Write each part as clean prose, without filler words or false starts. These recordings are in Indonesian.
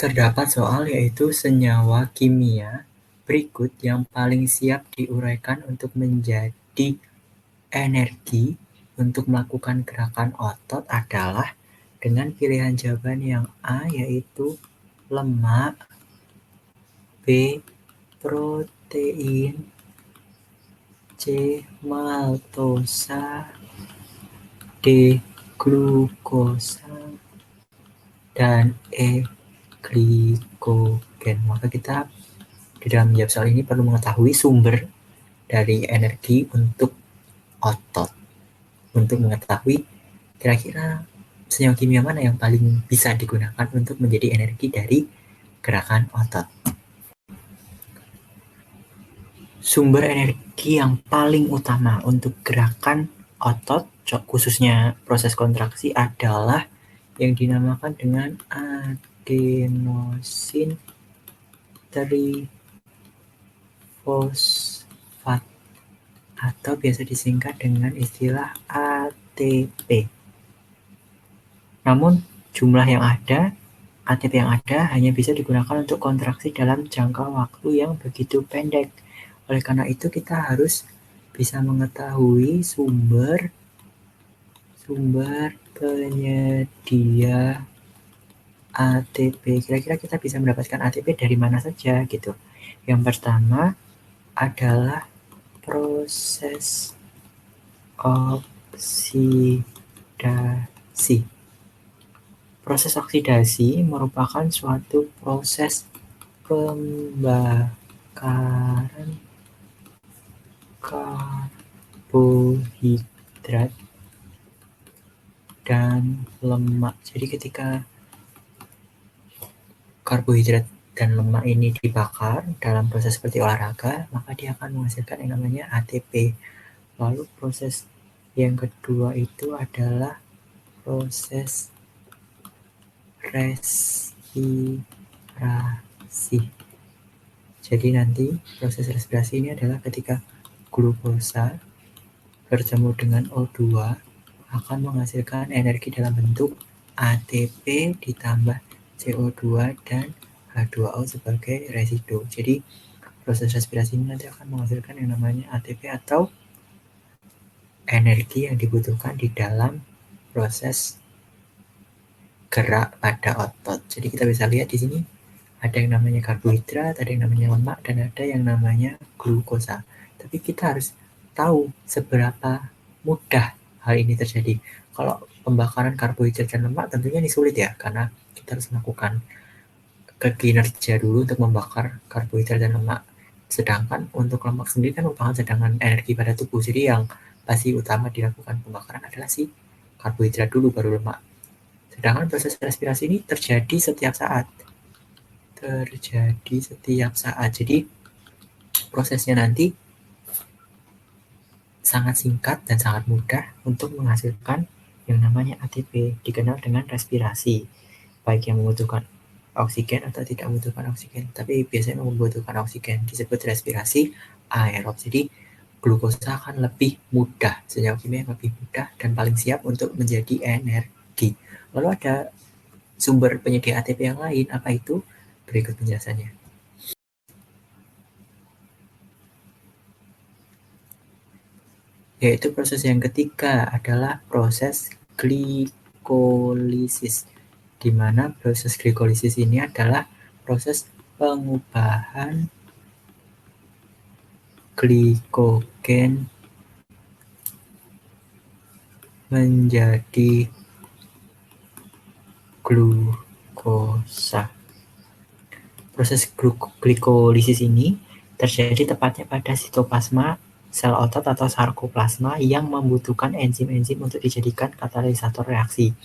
Terdapat soal yaitu senyawa kimia berikut yang paling siap diuraikan untuk menjadi energi untuk melakukan gerakan otot adalah dengan pilihan jawaban yang A yaitu lemak, B protein, C maltosa, D glukosa, dan E glikogen. Maka kita di dalam menjawab soal ini perlu mengetahui sumber dari energi untuk otot. Untuk mengetahui kira-kira senyawa kimia mana yang paling bisa digunakan untuk menjadi energi dari gerakan otot. Sumber energi yang paling utama untuk gerakan otot, khususnya proses kontraksi, adalah yang dinamakan dengan adenosin trifosfat atau biasa disingkat dengan istilah ATP. Namun jumlah yang ada, ATP yang ada hanya bisa digunakan untuk kontraksi dalam jangka waktu yang begitu pendek. Oleh karena itu kita harus bisa mengetahui sumber penyedia ATP. Kira-kira kita bisa mendapatkan ATP dari mana saja gitu. Yang pertama adalah proses oksidasi. Proses oksidasi merupakan suatu proses pembakaran karbohidrat dan lemak. Jadi ketika karbohidrat dan lemak ini dibakar dalam proses seperti olahraga, maka dia akan menghasilkan yang namanya ATP. Lalu proses yang kedua itu adalah proses respirasi. Jadi nanti proses respirasi ini adalah ketika glukosa bertemu dengan O2 akan menghasilkan energi dalam bentuk ATP ditambah CO2 dan H2O sebagai residu. Jadi proses respirasi ini nanti akan menghasilkan yang namanya ATP atau energi yang dibutuhkan di dalam proses gerak pada otot. Jadi kita bisa lihat di sini ada yang namanya karbohidrat, ada yang namanya lemak, dan ada yang namanya glukosa. Tapi kita harus tahu seberapa mudah hal ini terjadi. Kalau pembakaran karbohidrat dan lemak tentunya ini sulit ya, karena kita harus melakukan kinerja dulu untuk membakar karbohidrat dan lemak. Sedangkan untuk lemak sendiri kan merupakan cadangan energi pada tubuh. Jadi yang pasti utama dilakukan pembakaran adalah si karbohidrat dulu baru lemak. Sedangkan proses respirasi ini terjadi setiap saat. Jadi prosesnya nanti sangat singkat dan sangat mudah untuk menghasilkan yang namanya ATP, dikenal dengan respirasi, baik yang membutuhkan oksigen atau tidak membutuhkan oksigen, tapi biasanya membutuhkan oksigen, disebut respirasi aerob. Jadi glukosa akan lebih mudah, senyawa kimia yang lebih mudah dan paling siap untuk menjadi energi. Lalu ada sumber penyedia ATP yang lain, apa itu? Berikut penjelasannya. Yaitu proses yang ketiga adalah proses glikolisis, di mana proses glikolisis ini adalah proses pengubahan glikogen menjadi glukosa. Proses glikolisis ini terjadi tepatnya pada sitoplasma sel otot atau sarkoplasma yang membutuhkan enzim-enzim untuk dijadikan katalisator reaksi.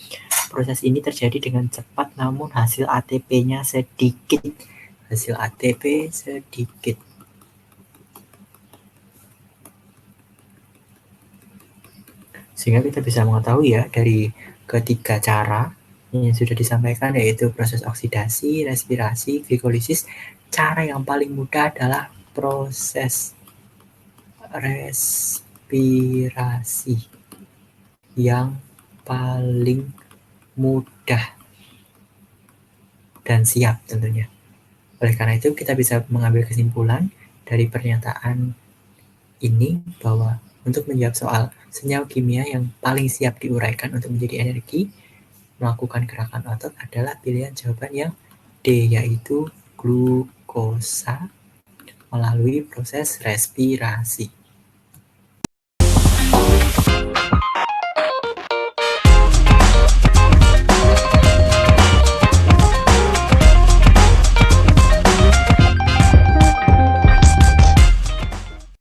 Proses ini terjadi dengan cepat namun hasil ATP-nya sedikit. Sehingga kita bisa mengetahui ya dari ketiga cara yang sudah disampaikan, yaitu proses oksidasi, respirasi, glikolisis. Cara yang paling mudah adalah proses respirasi yang paling mudah. dan siap tentunya. Oleh karena itu, kita bisa mengambil kesimpulan dari pernyataan ini bahwa untuk menjawab soal senyawa kimia yang paling siap diuraikan untuk menjadi energi melakukan gerakan otot adalah pilihan jawaban yang D, yaitu glukosa melalui proses respirasi.